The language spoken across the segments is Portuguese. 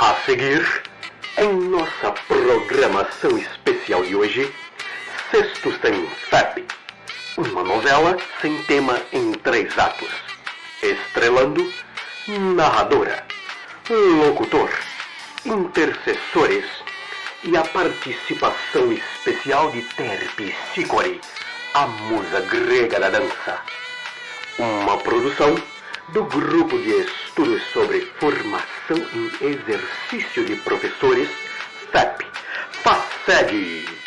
A seguir, em nossa programação especial de hoje, Sexto Sem FEP, uma novela sem tema em 3 atos, estrelando narradora, locutor, intercessores e a participação especial de Terpi Sicori, a musa grega da dança. Uma produção do Grupo de Estudos sobre Formação em Exercício de Professores, FEP, FACEG.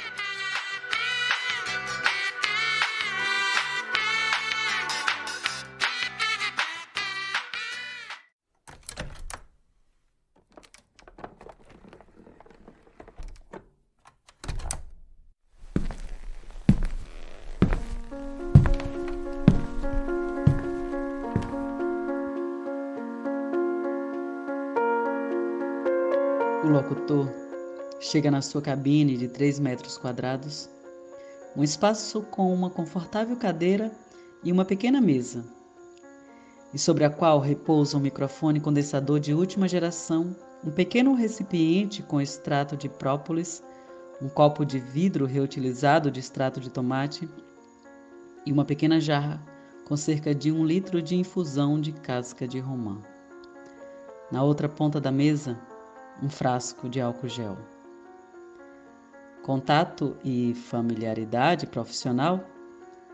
O locutor chega na sua cabine de 3 metros quadrados, um espaço com uma confortável cadeira e uma pequena mesa, e sobre a qual repousa um microfone condensador de última geração, um pequeno recipiente com extrato de própolis, um copo de vidro reutilizado de extrato de tomate e uma pequena jarra com cerca de 1 litro de infusão de casca de romã. Na outra ponta da mesa, um frasco de álcool gel. Contato e familiaridade profissional,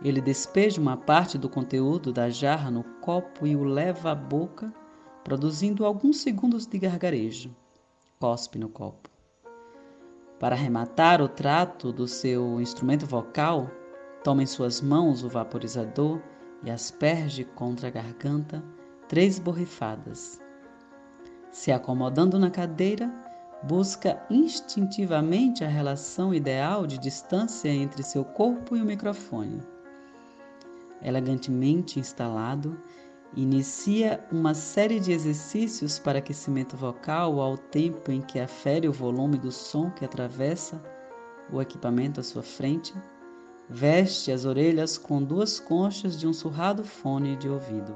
ele despeja uma parte do conteúdo da jarra no copo e o leva à boca, produzindo alguns segundos de gargarejo. Cospe no copo. Para arrematar o trato do seu instrumento vocal, toma em suas mãos o vaporizador e asperge contra a garganta 3 borrifadas. Se acomodando na cadeira, busca instintivamente a relação ideal de distância entre seu corpo e o microfone. Elegantemente instalado, inicia uma série de exercícios para aquecimento vocal ao tempo em que afere o volume do som que atravessa o equipamento à sua frente, veste as orelhas com 2 conchas de um surrado fone de ouvido.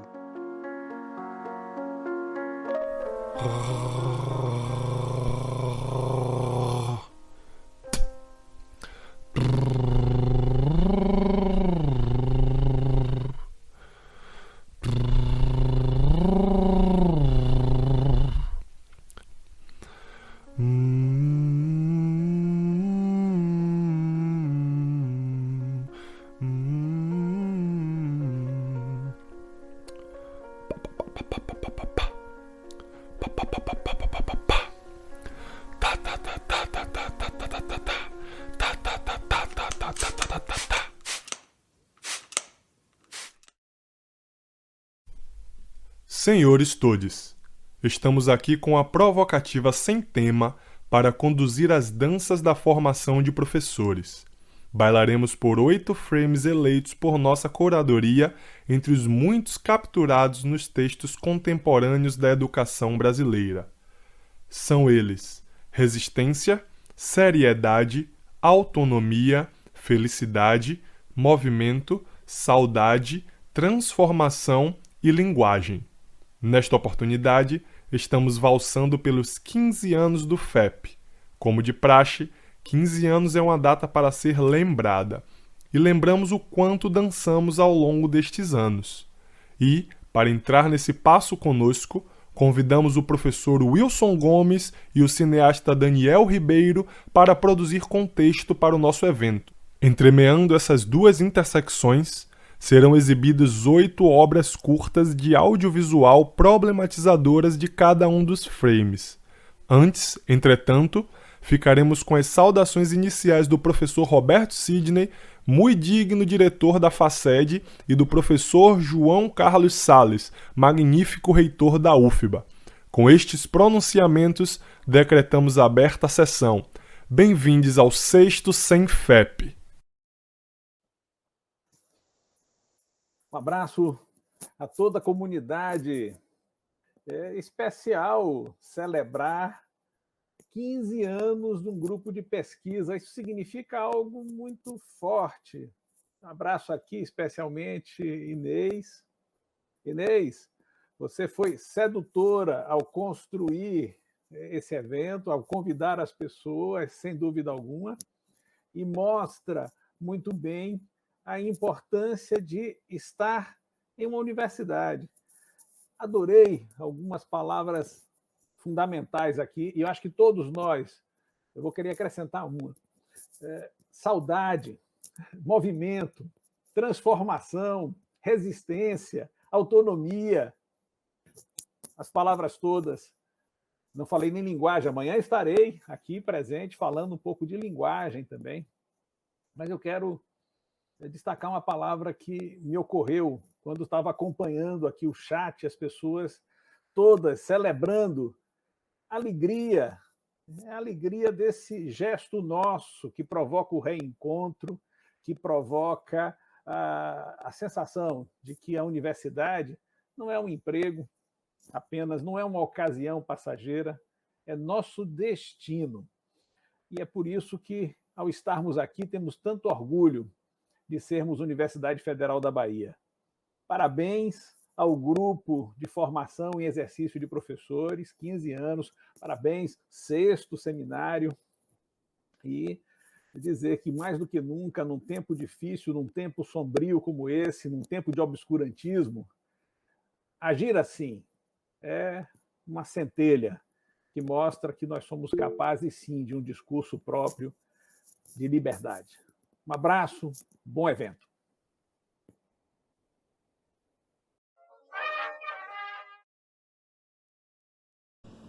Senhores todes, estamos aqui com a provocativa sem tema para conduzir as danças da formação de professores. Bailaremos por 8 frames eleitos por nossa curadoria entre os muitos capturados nos textos contemporâneos da educação brasileira. São eles: resistência, seriedade, autonomia, felicidade, movimento, saudade, transformação e linguagem. Nesta oportunidade, estamos valsando pelos 15 anos do FEP. Como de praxe, 15 anos é uma data para ser lembrada, e lembramos o quanto dançamos ao longo destes anos. E, para entrar nesse passo conosco, convidamos o professor Wilson Gomes e o cineasta Daniel Ribeiro para produzir contexto para o nosso evento. Entremeando essas 2 intersecções, serão exibidas 8 obras curtas de audiovisual problematizadoras de cada um dos frames. Antes, entretanto, ficaremos com as saudações iniciais do professor Roberto Sidney, muito digno diretor da FACED, e do professor João Carlos Sales, magnífico reitor da UFBA. Com estes pronunciamentos, decretamos aberta a sessão. Bem-vindos ao Sexto Sem FEP. Um abraço a toda a comunidade. É especial celebrar 15 anos de um grupo de pesquisa. Isso significa algo muito forte. Um abraço aqui especialmente Inês. Inês, você foi sedutora ao construir esse evento, ao convidar as pessoas, sem dúvida alguma, e mostra muito bem a importância de estar em uma universidade. Adorei algumas palavras fundamentais aqui, e eu acho que todos nós, eu vou querer acrescentar uma: saudade, movimento, transformação, resistência, autonomia, as palavras todas. Não falei nem linguagem, amanhã estarei aqui presente falando um pouco de linguagem também, mas eu quero destacar uma palavra que me ocorreu quando estava acompanhando aqui o chat, as pessoas todas celebrando alegria, a alegria desse gesto nosso que provoca o reencontro, que provoca a sensação de que a universidade não é um emprego apenas, não é uma ocasião passageira, é nosso destino. E é por isso que, ao estarmos aqui, temos tanto orgulho de sermos Universidade Federal da Bahia. Parabéns ao grupo de formação em exercício de professores, 15 anos, parabéns, 6º seminário, e dizer que, mais do que nunca, num tempo difícil, num tempo sombrio como esse, num tempo de obscurantismo, agir assim é uma centelha que mostra que nós somos capazes, sim, de um discurso próprio de liberdade. Um abraço, bom evento.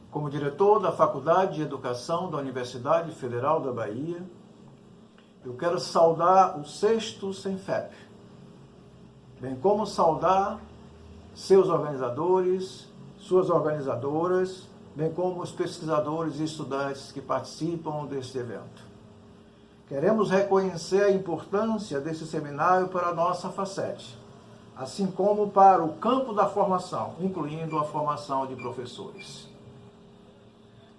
Como diretor da Faculdade de Educação da Universidade Federal da Bahia, eu quero saudar o 6º Senfep, bem como saudar seus organizadores, suas organizadoras, bem como os pesquisadores e estudantes que participam deste evento. Queremos reconhecer a importância desse seminário para a nossa facete, assim como para o campo da formação, incluindo a formação de professores.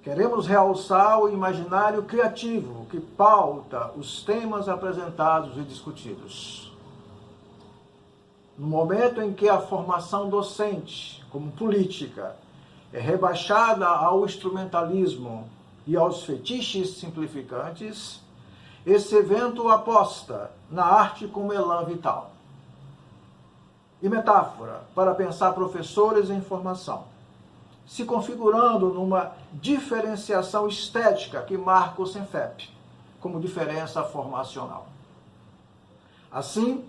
Queremos realçar o imaginário criativo que pauta os temas apresentados e discutidos. No momento em que a formação docente, como política, é rebaixada ao instrumentalismo e aos fetiches simplificantes, esse evento aposta na arte como elan vital e metáfora para pensar professores em formação, se configurando numa diferenciação estética que marca o Senfep como diferença formacional. Assim,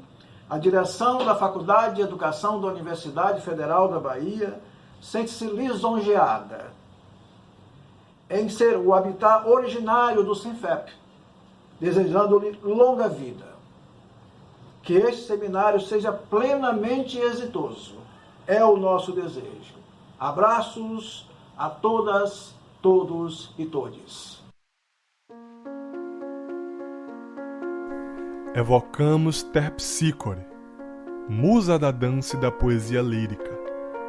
a direção da Faculdade de Educação da Universidade Federal da Bahia sente-se lisonjeada em ser o habitat originário do Senfep, desejando-lhe longa vida. Que este seminário seja plenamente exitoso. É o nosso desejo. Abraços a todas, todos e todes. Evocamos Terpsícore, musa da dança e da poesia lírica,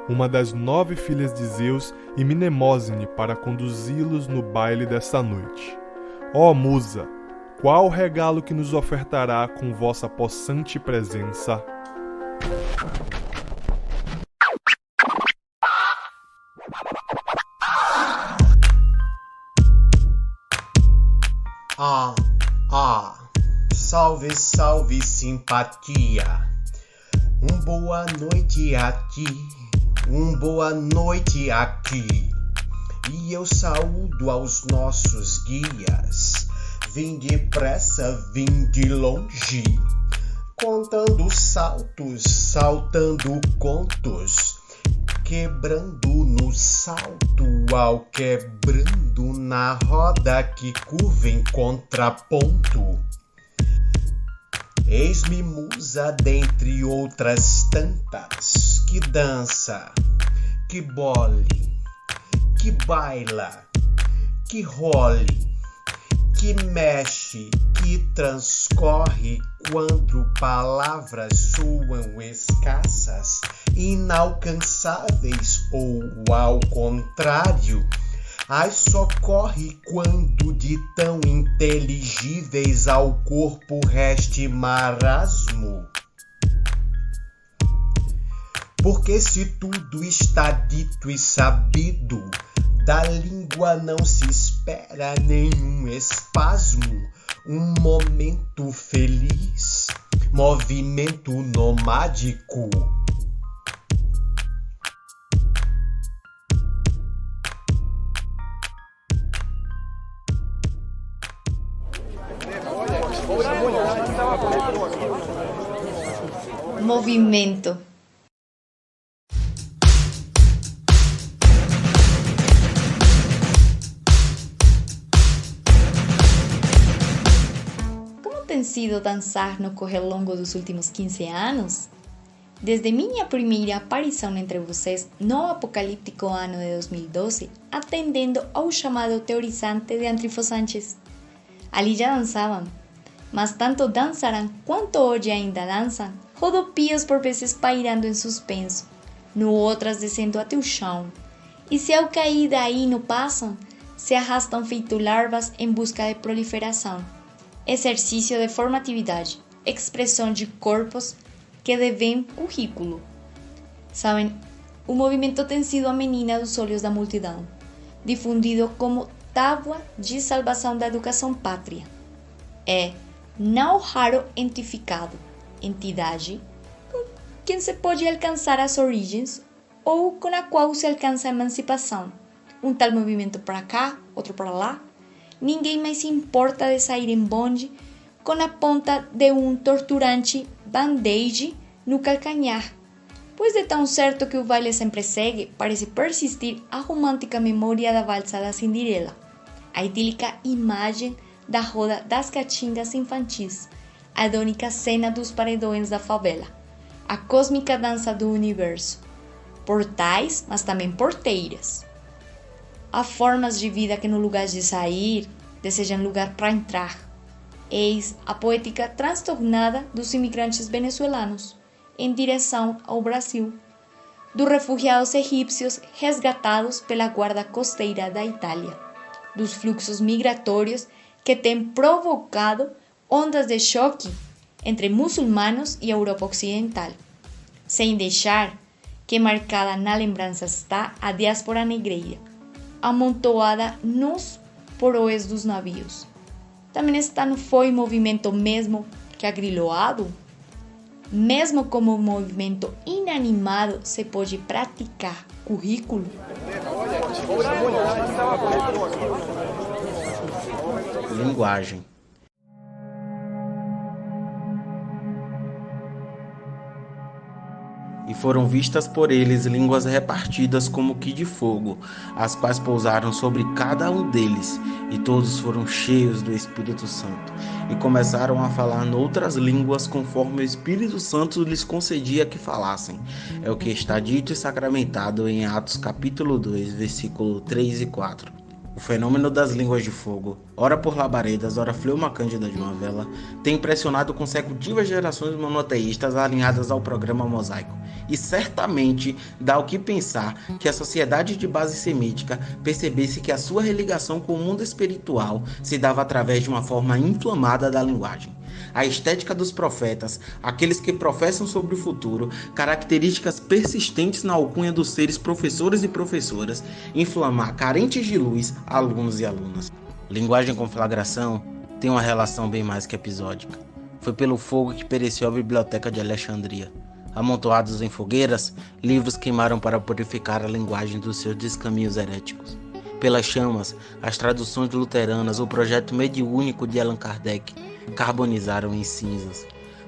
uma das 9 filhas de Zeus e Mnemósine para conduzi-los no baile desta noite. Ó musa, qual o regalo que nos ofertará com vossa possante presença? Salve, salve, simpatia. Boa noite aqui, boa noite aqui. E eu saúdo aos nossos guias. Vim depressa, vim de longe, contando saltos, saltando contos, quebrando no salto ao quebrando na roda que curva em contraponto. Eis-me musa dentre outras tantas, que dança, que bole, que baila, que role, que mexe, que transcorre quando palavras soam escassas, inalcançáveis ou, ao contrário, as socorre quando de tão inteligíveis ao corpo reste marasmo. Porque se tudo está dito e sabido, Da língua não se espera nenhum espasmo, um momento feliz, movimento nomádico. Movimento. Como tem sido dançar no correr longo dos últimos 15 anos? Desde minha primeira aparição entre vocês no apocalíptico ano de 2012, atendendo ao chamado teorizante de Antrifo Sánchez. Ali já dançavam, mas tanto dançarão quanto hoje ainda dançam, rodopias por vezes pairando em suspenso, no outras descendo até o chão. E se ao cair daí não passam, se arrastam feito larvas em busca de proliferação. Exercício de formatividade, expressão de corpos que devem currículo. Sabem, o movimento tem sido a menina dos olhos da multidão, difundido como tábua de salvação da educação pátria. É, não raro, identificado, entidade com quem se pode alcançar as origens ou com a qual se alcança a emancipação. Um tal movimento para cá, outro para lá. Ninguém mais se importa de sair em bonde com a ponta de um torturante band-aid no calcanhar, pois de tão certo que o baile sempre segue, parece persistir a romântica memória da valsa da Cinderela, a idílica imagem da roda das caatingas infantis, a idônica cena dos paredões da favela, a cósmica dança do universo, portais, mas também porteiras. Há formas de vida que no lugar de sair, desejam lugar para entrar. Eis a poética transtornada dos imigrantes venezuelanos em direção ao Brasil, dos refugiados egípcios resgatados pela guarda costeira da Itália, dos fluxos migratórios que têm provocado ondas de choque entre muçulmanos e Europa Ocidental, sem deixar que marcada na lembrança está a diáspora negreira, amontoada nos poroes dos navios. Também está no foi movimento mesmo que agriloado? Mesmo como movimento inanimado se pode praticar currículo? Linguagem. E foram vistas por eles línguas repartidas como que de fogo, as quais pousaram sobre cada um deles, e todos foram cheios do Espírito Santo, e começaram a falar noutras línguas conforme o Espírito Santo lhes concedia que falassem. É o que está dito e sacramentado em Atos capítulo 2, versículo 3 e 4. O fenômeno das línguas de fogo, ora por labaredas, ora fleuma cândida de uma vela, tem impressionado consecutivas gerações monoteístas alinhadas ao programa mosaico. E certamente dá o que pensar que a sociedade de base semítica percebesse que a sua religação com o mundo espiritual se dava através de uma forma inflamada da linguagem. A estética dos profetas, aqueles que professam sobre o futuro, características persistentes na alcunha dos seres professores e professoras, inflamar carentes de luz alunos e alunas. Linguagem com flagração tem uma relação bem mais que episódica. Foi pelo fogo que pereceu a biblioteca de Alexandria. Amontoados em fogueiras, livros queimaram para purificar a linguagem dos seus descaminhos heréticos. Pelas chamas, as traduções luteranas, o projeto mediúnico de Allan Kardec, carbonizaram em cinzas.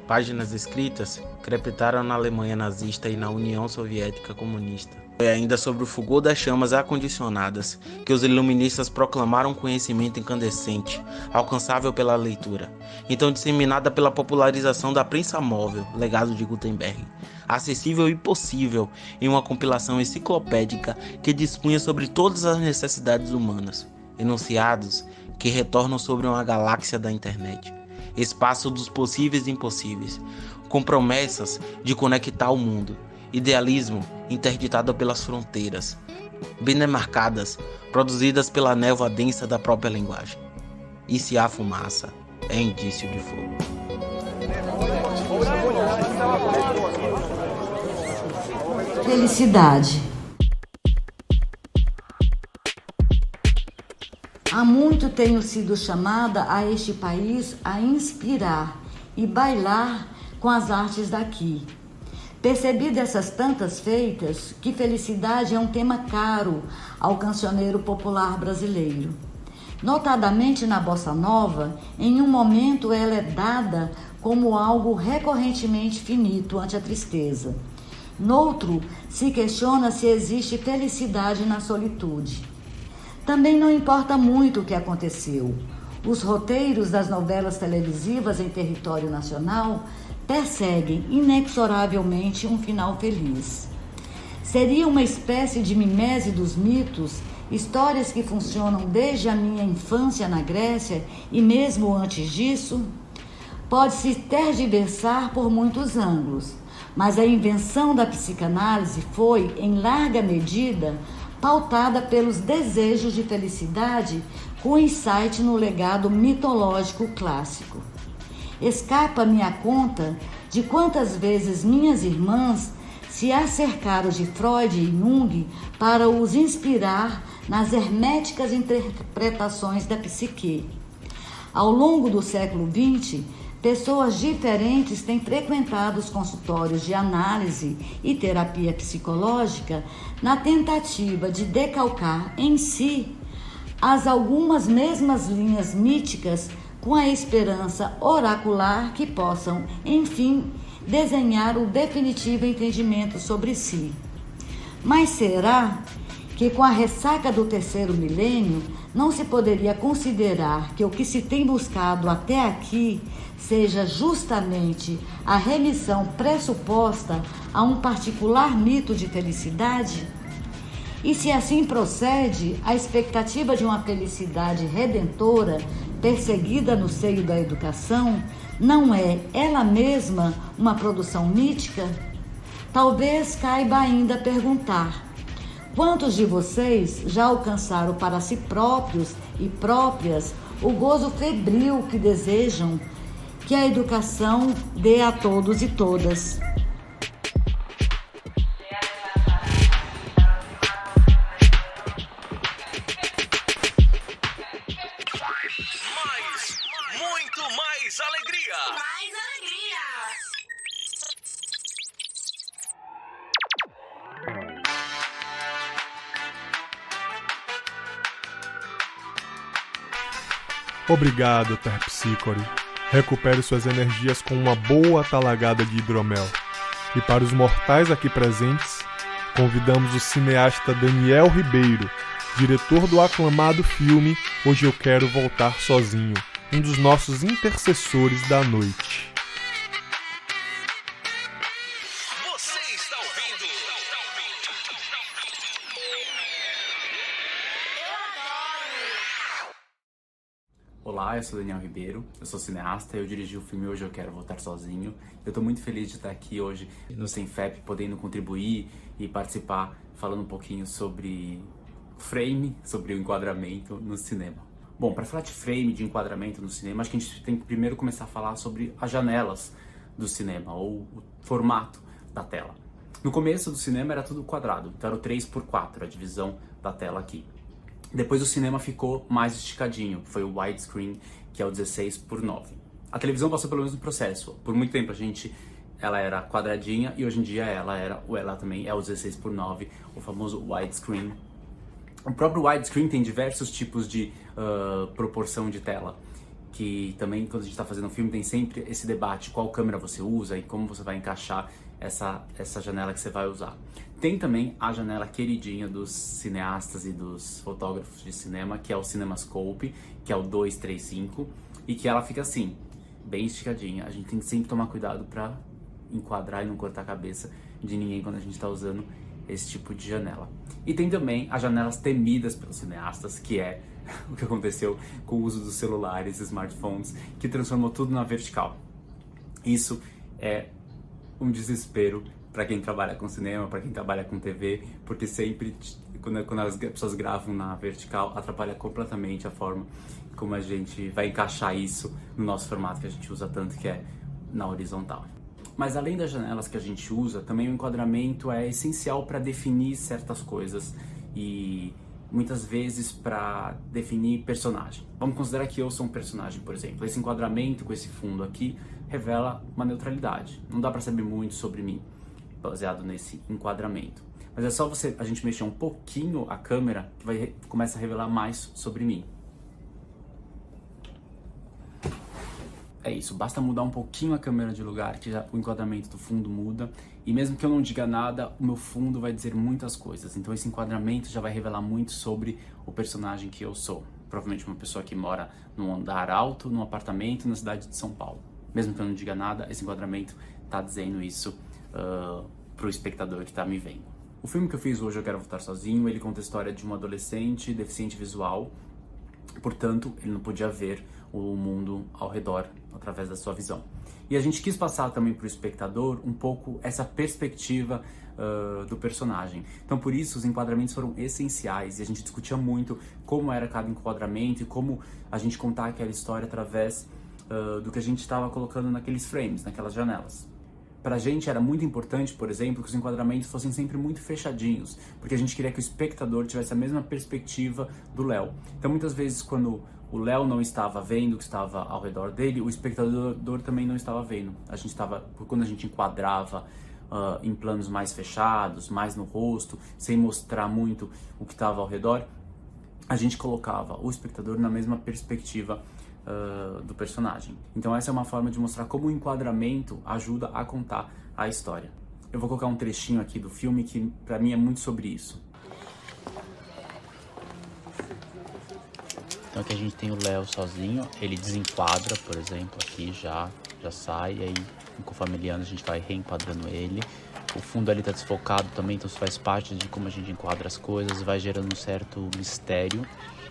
Páginas escritas crepitaram na Alemanha nazista e na União Soviética comunista. Foi ainda sobre o fulgor das chamas acondicionadas que os iluministas proclamaram conhecimento incandescente, alcançável pela leitura, então disseminada pela popularização da prensa móvel, legado de Gutenberg, acessível e possível em uma compilação enciclopédica que dispunha sobre todas as necessidades humanas, enunciados que retornam sobre uma galáxia da internet, espaço dos possíveis e impossíveis, com promessas de conectar o mundo, idealismo interditado pelas fronteiras, bem demarcadas, produzidas pela névoa densa da própria linguagem. E se há fumaça, é indício de fogo. Felicidade. Há muito tenho sido chamada a este país a inspirar e bailar com as artes daqui. Percebi dessas tantas feitas que felicidade é um tema caro ao cancioneiro popular brasileiro. Notadamente na bossa nova, em um momento ela é dada como algo recorrentemente finito ante a tristeza. Noutro, se questiona se existe felicidade na solitude. Também não importa muito o que aconteceu. Os roteiros das novelas televisivas em território nacional perseguem inexoravelmente um final feliz. Seria uma espécie de mimese dos mitos, histórias que funcionam desde a minha infância na Grécia e mesmo antes disso? Pode-se tergiversar por muitos ângulos, mas a invenção da psicanálise foi, em larga medida, pautada pelos desejos de felicidade com insight no legado mitológico clássico. Escapa-me a conta de quantas vezes minhas irmãs se acercaram de Freud e Jung para os inspirar nas herméticas interpretações da psique. Ao longo do século XX, pessoas diferentes têm frequentado os consultórios de análise e terapia psicológica na tentativa de decalcar em si as algumas mesmas linhas míticas com a esperança oracular que possam, enfim, desenhar o definitivo entendimento sobre si. Mas será que com a ressaca do terceiro milênio não se poderia considerar que o que se tem buscado até aqui seja justamente a remissão pressuposta a um particular mito de felicidade? E se assim procede, a expectativa de uma felicidade redentora perseguida no seio da educação não é ela mesma uma produção mítica? Talvez caiba ainda perguntar: quantos de vocês já alcançaram para si próprios e próprias o gozo febril que desejam que a educação dê a todos e todas? Muito mais alegria! Mais alegria! Obrigado, Terpsícore. Recupere suas energias com uma boa talagada de hidromel. E para os mortais aqui presentes, convidamos o cineasta Daniel Ribeiro, diretor do aclamado filme Hoje Eu Quero Voltar Sozinho, um dos nossos intercessores da noite. Você está ouvindo? Olá, eu sou Daniel Ribeiro, eu sou cineasta e eu dirigi o filme Hoje Eu Quero Voltar Sozinho. Eu estou muito feliz de estar aqui hoje no Senfep, podendo contribuir e participar, falando um pouquinho sobre frame, sobre o enquadramento no cinema. Bom, para falar de frame, de enquadramento no cinema, acho que a gente tem que primeiro começar a falar sobre as janelas do cinema, ou o formato da tela. No começo do cinema era tudo quadrado, então era o 3x4, a divisão da tela aqui. Depois o cinema ficou mais esticadinho, foi o widescreen, que é o 16x9. A televisão passou pelo mesmo processo. Por muito tempo ela era quadradinha e hoje em dia ela também é o 16x9, o famoso widescreen. O próprio widescreen tem diversos tipos de proporção de tela, que também quando a gente está fazendo um filme tem sempre esse debate, qual câmera você usa e como você vai encaixar essa janela que você vai usar. Tem também a janela queridinha dos cineastas e dos fotógrafos de cinema, que é o CinemaScope, que é o 235, e que ela fica assim, bem esticadinha. A gente tem que sempre tomar cuidado para enquadrar e não cortar a cabeça de ninguém quando a gente está usando esse tipo de janela. E tem também as janelas temidas pelos cineastas, que é o que aconteceu com o uso dos celulares, smartphones, que transformou tudo na vertical. Isso é um desespero para quem trabalha com cinema, para quem trabalha com TV, porque sempre, quando as pessoas gravam na vertical, atrapalha completamente a forma como a gente vai encaixar isso no nosso formato que a gente usa tanto, que é na horizontal. Mas além das janelas que a gente usa, também o enquadramento é essencial para definir certas coisas e muitas vezes para definir personagem. Vamos considerar que eu sou um personagem, por exemplo. Esse enquadramento com esse fundo aqui revela uma neutralidade. Não dá para saber muito sobre mim baseado nesse enquadramento. Mas é só a gente mexer um pouquinho a câmera que começa a revelar mais sobre mim. É isso, basta mudar um pouquinho a câmera de lugar que já o enquadramento do fundo muda. E mesmo que eu não diga nada, o meu fundo vai dizer muitas coisas. Então esse enquadramento já vai revelar muito sobre o personagem que eu sou. Provavelmente uma pessoa que mora num andar alto, num apartamento na cidade de São Paulo. Mesmo que eu não diga nada, esse enquadramento está dizendo isso para o espectador que está me vendo. O filme que eu fiz Hoje Eu Quero Voltar Sozinho, ele conta a história de um adolescente deficiente visual. Portanto, ele não podia ver o mundo ao redor através da sua visão. E a gente quis passar também para o espectador um pouco essa perspectiva do personagem. Então, por isso, os enquadramentos foram essenciais e a gente discutia muito como era cada enquadramento e como a gente contar aquela história através do que a gente estava colocando naqueles frames, naquelas janelas. Pra gente era muito importante, por exemplo, que os enquadramentos fossem sempre muito fechadinhos, porque a gente queria que o espectador tivesse a mesma perspectiva do Léo. Então muitas vezes quando o Léo não estava vendo o que estava ao redor dele, o espectador também não estava vendo. Quando a gente enquadrava em planos mais fechados, mais no rosto, sem mostrar muito o que estava ao redor, a gente colocava o espectador na mesma perspectiva do personagem. Então essa é uma forma de mostrar como o enquadramento ajuda a contar a história. Eu vou colocar um trechinho aqui do filme que pra mim é muito sobre isso. Então aqui a gente tem o Léo sozinho, ele desenquadra, por exemplo, aqui já sai, e aí conforme ele anda a gente vai reenquadrando ele. O fundo ali tá desfocado também, então isso faz parte de como a gente enquadra as coisas, vai gerando um certo mistério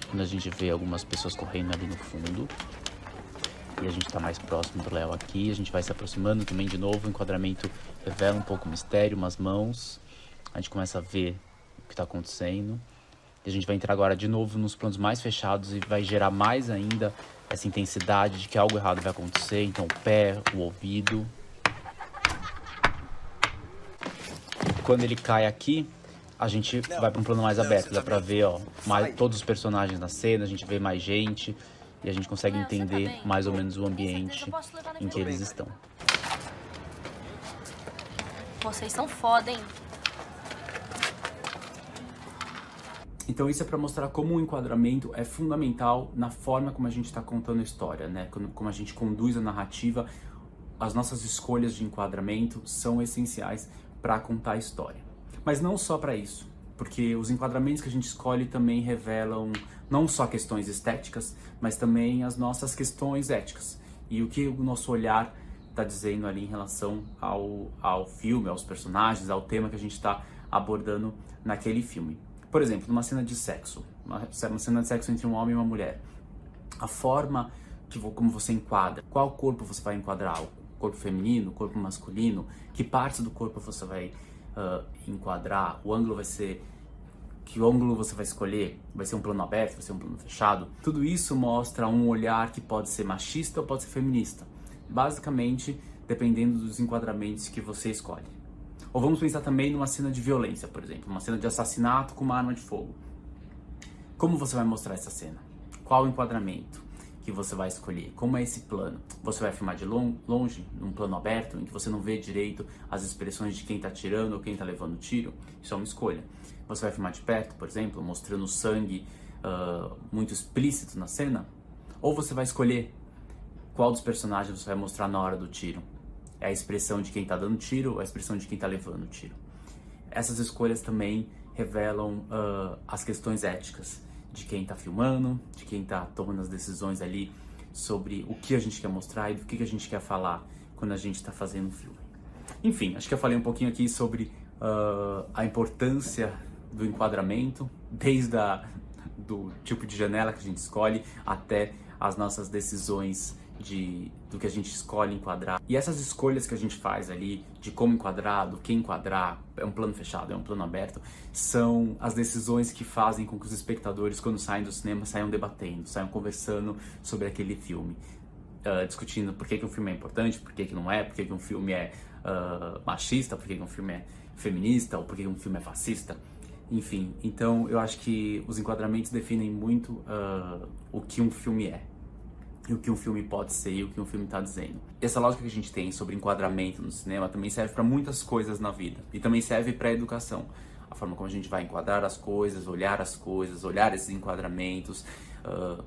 quando a gente vê algumas pessoas correndo ali no fundo. E a gente tá mais próximo do Léo aqui, a gente vai se aproximando também de novo, o enquadramento revela um pouco o mistério, umas mãos, a gente começa a ver o que tá acontecendo. E a gente vai entrar agora de novo nos planos mais fechados e vai gerar mais ainda essa intensidade de que algo errado vai acontecer. Então o pé, o ouvido. Quando ele cai aqui, a gente vai para um plano mais aberto, dá pra ver todos os personagens na cena, a gente vê mais gente e a gente consegue entender mais ou menos o ambiente em que eles estão. Vocês são foda, hein? Então isso é para mostrar como o enquadramento é fundamental na forma como a gente está contando a história, né? Como a gente conduz a narrativa. As nossas escolhas de enquadramento são essenciais para contar a história. Mas não só para isso, porque os enquadramentos que a gente escolhe também revelam não só questões estéticas, mas também as nossas questões éticas. E o que o nosso olhar está dizendo ali em relação ao filme, aos personagens, ao tema que a gente está abordando naquele filme. Por exemplo, numa cena de sexo, uma cena de sexo entre um homem e uma mulher, a forma como você enquadra, qual corpo você vai enquadrar, o corpo feminino, o corpo masculino, que partes do corpo você vai enquadrar, o ângulo vai ser, que ângulo você vai escolher, vai ser um plano aberto, vai ser um plano fechado. Tudo isso mostra um olhar que pode ser machista ou pode ser feminista, basicamente dependendo dos enquadramentos que você escolhe. Ou vamos pensar também numa cena de violência, por exemplo, uma cena de assassinato com uma arma de fogo. Como você vai mostrar essa cena? Qual o enquadramento que você vai escolher? Como é esse plano? Você vai filmar de longe, num plano aberto, em que você não vê direito as expressões de quem está atirando ou quem está levando o tiro? Isso é uma escolha. Você vai filmar de perto, por exemplo, mostrando sangue muito explícito na cena? Ou você vai escolher qual dos personagens você vai mostrar na hora do tiro? É a expressão de quem está dando tiro ou a expressão de quem está levando o tiro? Essas escolhas também revelam as questões éticas de quem está filmando, de quem está tomando as decisões ali sobre o que a gente quer mostrar e do que a gente quer falar quando a gente está fazendo um filme. Enfim, acho que eu falei um pouquinho aqui sobre a importância do enquadramento, desde do tipo de janela que a gente escolhe até as nossas decisões do que a gente escolhe enquadrar. E essas escolhas que a gente faz ali, de como enquadrar, do que enquadrar, é um plano fechado, é um plano aberto, são as decisões que fazem com que os espectadores, quando saem do cinema, saiam debatendo, saiam conversando sobre aquele filme, discutindo por que um filme é importante, por que não é, por que um filme é machista, por que um filme é feminista, ou por que um filme é fascista. Enfim, então eu acho que os enquadramentos definem muito o que um filme é. E o que um filme pode ser e o que um filme está dizendo. Essa lógica que a gente tem sobre enquadramento no cinema também serve para muitas coisas na vida. E também serve para a educação. A forma como a gente vai enquadrar as coisas, olhar esses enquadramentos,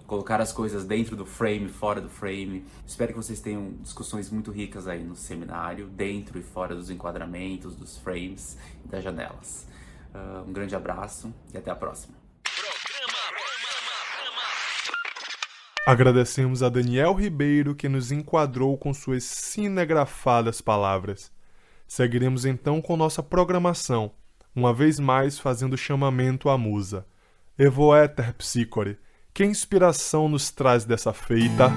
colocar as coisas dentro do frame, fora do frame. Espero que vocês tenham discussões muito ricas aí no seminário, dentro e fora dos enquadramentos, dos frames e das janelas. Um grande abraço e até a próxima. Agradecemos a Daniel Ribeiro que nos enquadrou com suas cinegrafadas palavras. Seguiremos então com nossa programação, uma vez mais fazendo chamamento à musa. Evoéter Psicore, que inspiração nos traz dessa feita?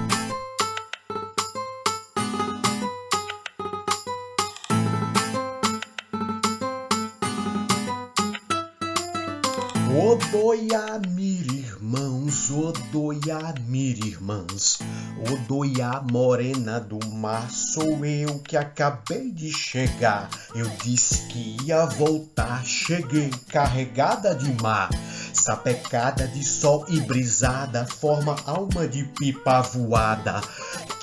Odoiamir, irmãos, Odoiamir, irmãs, Odoiá morena do mar, sou eu que acabei de chegar. Eu disse que ia voltar, cheguei carregada de mar, sapecada de sol e brisada, forma alma de pipa voada,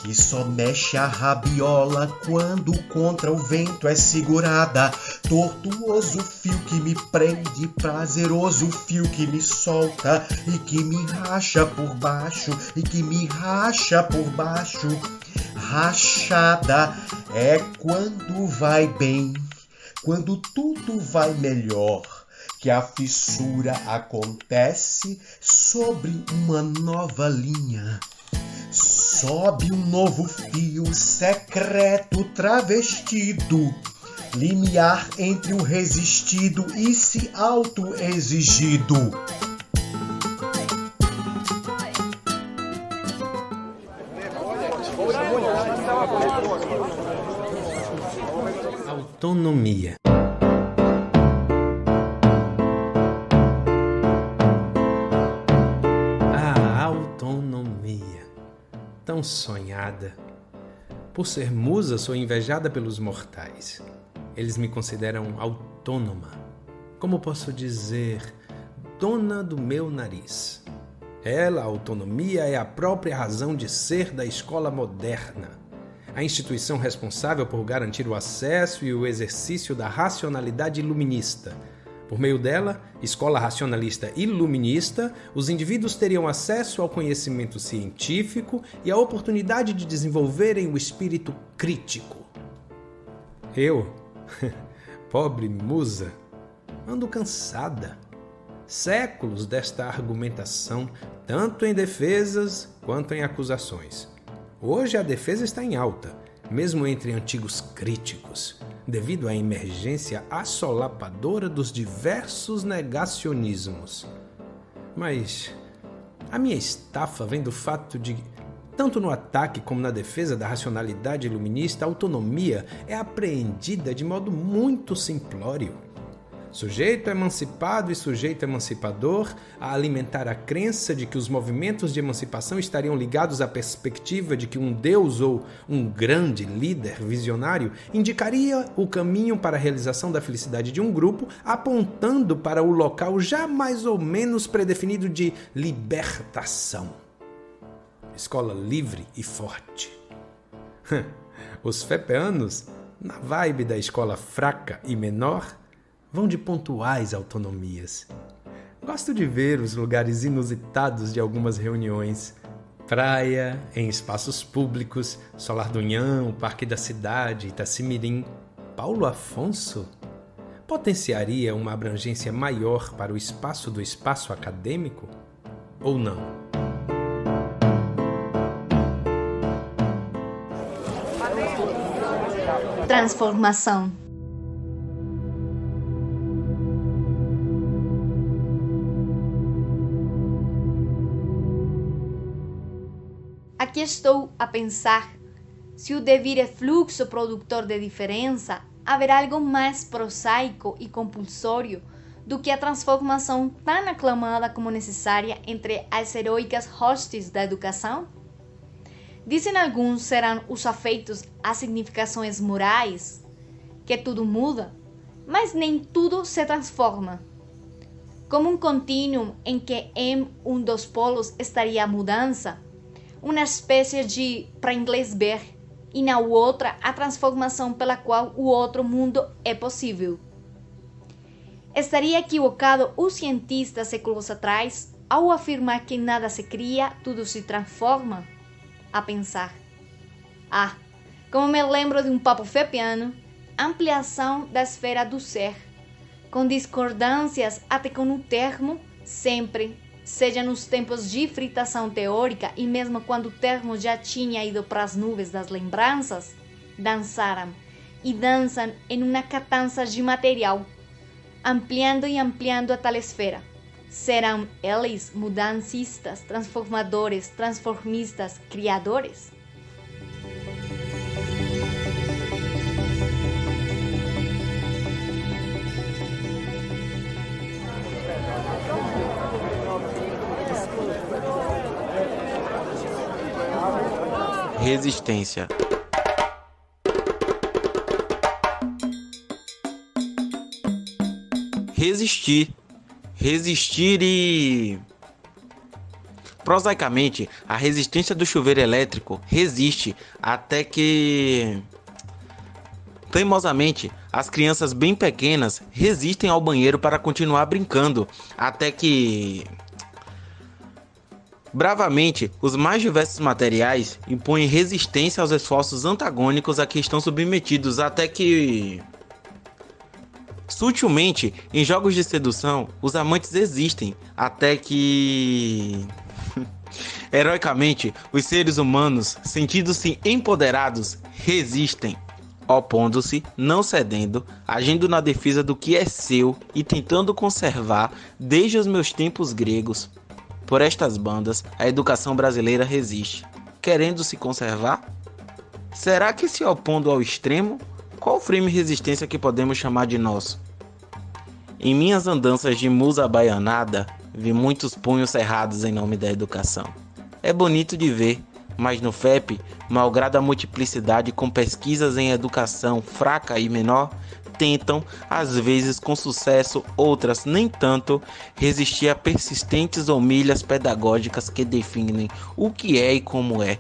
que só mexe a rabiola quando contra o vento é segurada. Tortuoso fio que me prende, prazeroso fio que me solta e que me racha por baixo, e que me racha por baixo. Rachada é quando vai bem, quando tudo vai melhor, que a fissura acontece sobre uma nova linha. Sobe um novo fio secreto travestido, limiar entre o resistido e se auto-exigido. Autonomia. A autonomia, tão sonhada. Por ser musa, sou invejada pelos mortais. Eles me consideram autônoma. Como posso dizer, dona do meu nariz. Ela, a autonomia, é a própria razão de ser da escola moderna. A instituição responsável por garantir o acesso e o exercício da racionalidade iluminista. Por meio dela, escola racionalista iluminista, os indivíduos teriam acesso ao conhecimento científico e a oportunidade de desenvolverem o espírito crítico. Eu, pobre musa, ando cansada. Séculos desta argumentação, tanto em defesas quanto em acusações. Hoje a defesa está em alta, mesmo entre antigos críticos, devido à emergência assolapadora dos diversos negacionismos. Mas a minha estafa vem do fato de, tanto no ataque como na defesa da racionalidade iluminista, a autonomia é apreendida de modo muito simplório. Sujeito emancipado e sujeito emancipador, a alimentar a crença de que os movimentos de emancipação estariam ligados à perspectiva de que um Deus ou um grande líder visionário indicaria o caminho para a realização da felicidade de um grupo, apontando para o local já mais ou menos predefinido de libertação. Escola livre e forte. Os fepeanos, na vibe da escola fraca e menor, vão de pontuais autonomias. Gosto de ver os lugares inusitados de algumas reuniões. Praia, em espaços públicos, Solar do Unhão, Parque da Cidade, Itacimirim. Paulo Afonso potenciaria uma abrangência maior para o espaço do espaço acadêmico? Ou não? Transformação. Aqui estou a pensar, se o devir é fluxo produtor de diferença, haverá algo mais prosaico e compulsório do que a transformação tão aclamada como necessária entre as heróicas hostes da educação? Dizem alguns serão os afeitos às significações morais, que tudo muda, mas nem tudo se transforma. como um contínuo em que em um dos polos estaria a mudança, uma espécie de para inglês ver, e na outra a transformação pela qual o outro mundo é possível. Estaria equivocado o cientista séculos atrás ao afirmar que nada se cria, tudo se transforma? A pensar. Como me lembro de um papo fepiano, ampliação da esfera do ser, com discordâncias até com o termo sempre, seja nos tempos de fritação teórica e mesmo quando o termo já tinha ido para as nuvens das lembranças, dançaram e dançam em uma catança de material, ampliando e ampliando a tal esfera. Serão eles mudancistas, transformadores, transformistas, criadores? Resistência. Resistir e... Prosaicamente, a resistência do chuveiro elétrico resiste até que... Teimosamente, as crianças bem pequenas resistem ao banheiro para continuar brincando, até que... Bravamente, os mais diversos materiais impõem resistência aos esforços antagônicos a que estão submetidos, até que... Sutilmente, em jogos de sedução, os amantes existem, até que... Heroicamente, os seres humanos, sentindo-se empoderados, resistem, opondo-se, não cedendo, agindo na defesa do que é seu e tentando conservar desde os meus tempos gregos. Por estas bandas, a educação brasileira resiste, querendo se conservar? Será que se opondo ao extremo, qual frame resistência que podemos chamar de nosso? Em minhas andanças de musa baianada, vi muitos punhos cerrados em nome da educação. É bonito de ver, mas no FEP, malgrado a multiplicidade com pesquisas em educação fraca e menor, tentam, às vezes com sucesso, outras nem tanto, resistir a persistentes homilhas pedagógicas que definem o que é e como é,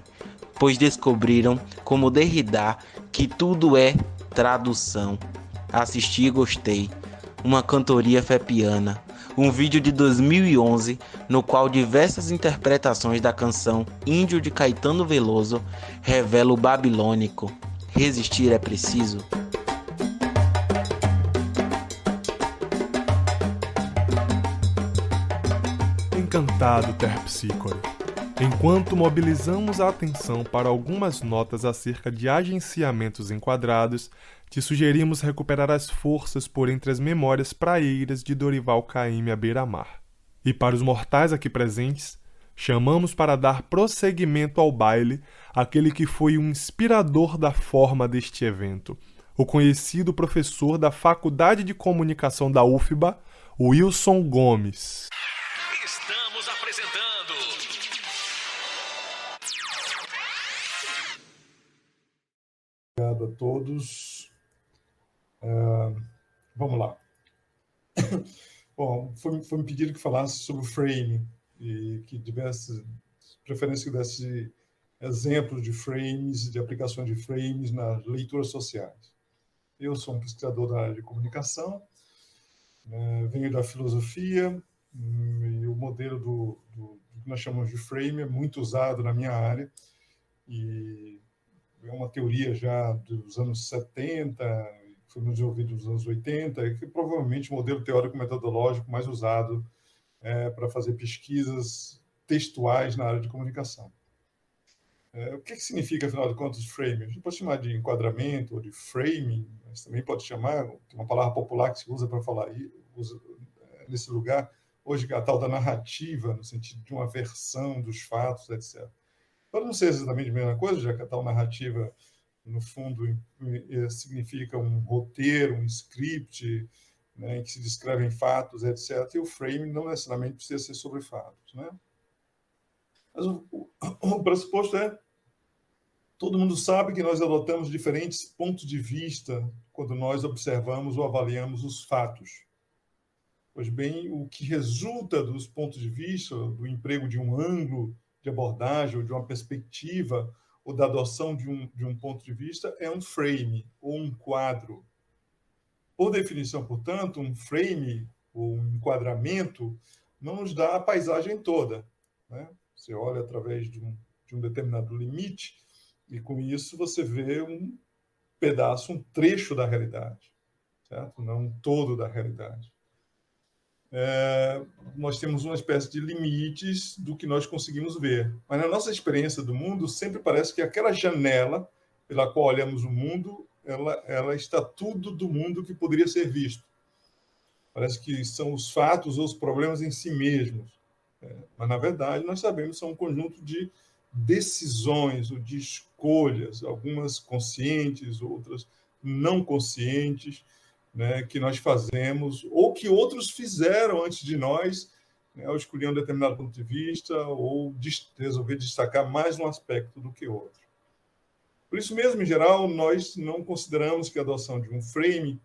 pois descobriram, como Derrida, que tudo é tradução. Assisti e gostei. Uma cantoria fepiana, um vídeo de 2011, no qual diversas interpretações da canção Índio de Caetano Veloso revelam o babilônico. Resistir é preciso. Encantado, Terpsícore. Enquanto mobilizamos a atenção para algumas notas acerca de agenciamentos enquadrados, te sugerimos recuperar as forças por entre as memórias praeiras de Dorival Caymmi à beira-mar. E para os mortais aqui presentes, chamamos para dar prosseguimento ao baile aquele que foi o inspirador da forma deste evento, o conhecido professor da Faculdade de Comunicação da UFBA, Wilson Gomes. Estamos apresentando... Obrigado a todos. Vamos lá. Bom, foi me pedido que falasse sobre o frame e que tivesse preferência que desse exemplos de frames, de aplicações de frames nas leituras sociais. Eu sou um pesquisador da área de comunicação, venho da filosofia, e o modelo do que nós chamamos de frame é muito usado na minha área, e é uma teoria já dos anos 70, foi desenvolvido nos anos 80, e que provavelmente o modelo teórico-metodológico mais usado para fazer pesquisas textuais na área de comunicação. O que significa, afinal de contas, frame? A gente pode chamar de enquadramento ou de framing, mas também pode chamar, tem uma palavra popular que se usa para falar nesse lugar, hoje, que é a tal da narrativa, no sentido de uma versão dos fatos, etc. Pode não ser exatamente a mesma coisa, já que a tal narrativa, no fundo, significa um roteiro, um script, né, em que se descrevem fatos, etc. E o frame não necessariamente precisa ser sobre fatos, né? Mas o pressuposto é: todo mundo sabe que nós adotamos diferentes pontos de vista quando nós observamos ou avaliamos os fatos. Pois bem, o que resulta dos pontos de vista, do emprego de um ângulo de abordagem, ou de uma perspectiva, ou da adoção de um ponto de vista, é um frame, ou um quadro. Por definição, portanto, um frame, ou um enquadramento, não nos dá a paisagem toda, né? Você olha através de um determinado limite, e com isso você vê um pedaço, um trecho da realidade, certo? Não um todo da realidade. Nós temos uma espécie de limites do que nós conseguimos ver. Mas na nossa experiência do mundo, sempre parece que aquela janela pela qual olhamos o mundo, ela está tudo do mundo que poderia ser visto. Parece que são os fatos ou os problemas em si mesmos. Mas, na verdade, nós sabemos que são um conjunto de decisões ou de escolhas, algumas conscientes, outras não conscientes, né, que nós fazemos, ou que outros fizeram antes de nós, né, ao escolher um determinado ponto de vista, ou resolver destacar mais um aspecto do que outro. Por isso mesmo, em geral, nós não consideramos que a adoção de um frame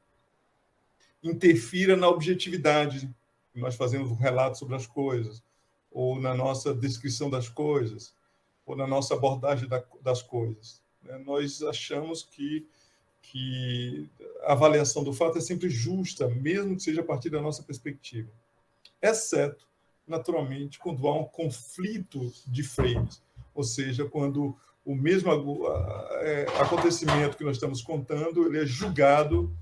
interfira na objetividade que nós fazemos um relato sobre as coisas, ou na nossa descrição das coisas, ou na nossa abordagem das coisas. Nós achamos que a avaliação do fato é sempre justa, mesmo que seja a partir da nossa perspectiva. Exceto, naturalmente, quando há um conflito de frames, ou seja, quando o mesmo acontecimento que nós estamos contando ele é julgado,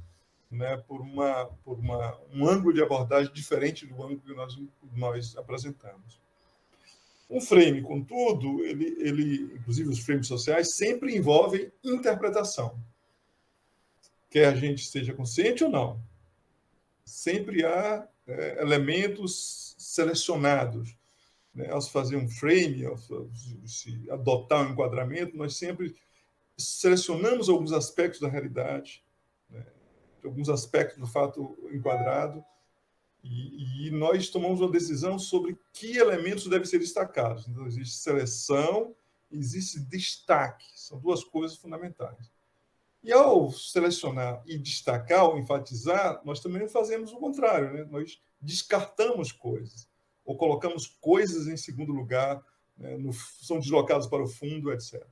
né, por um ângulo de abordagem diferente do ângulo que nós apresentamos. Um frame, contudo, ele, inclusive os frames sociais, sempre envolvem interpretação. Quer a gente esteja consciente ou não. Sempre há elementos selecionados. Né? Ao se fazer um frame, ao se adotar um enquadramento, nós sempre selecionamos alguns aspectos da realidade, né? Alguns aspectos do fato enquadrado, e nós tomamos uma decisão sobre que elementos devem ser destacados. Então, existe seleção, existe destaque. São duas coisas fundamentais. E ao selecionar e destacar, ou enfatizar, nós também fazemos o contrário, né? Nós descartamos coisas, ou colocamos coisas em segundo lugar, né? São deslocados para o fundo, etc.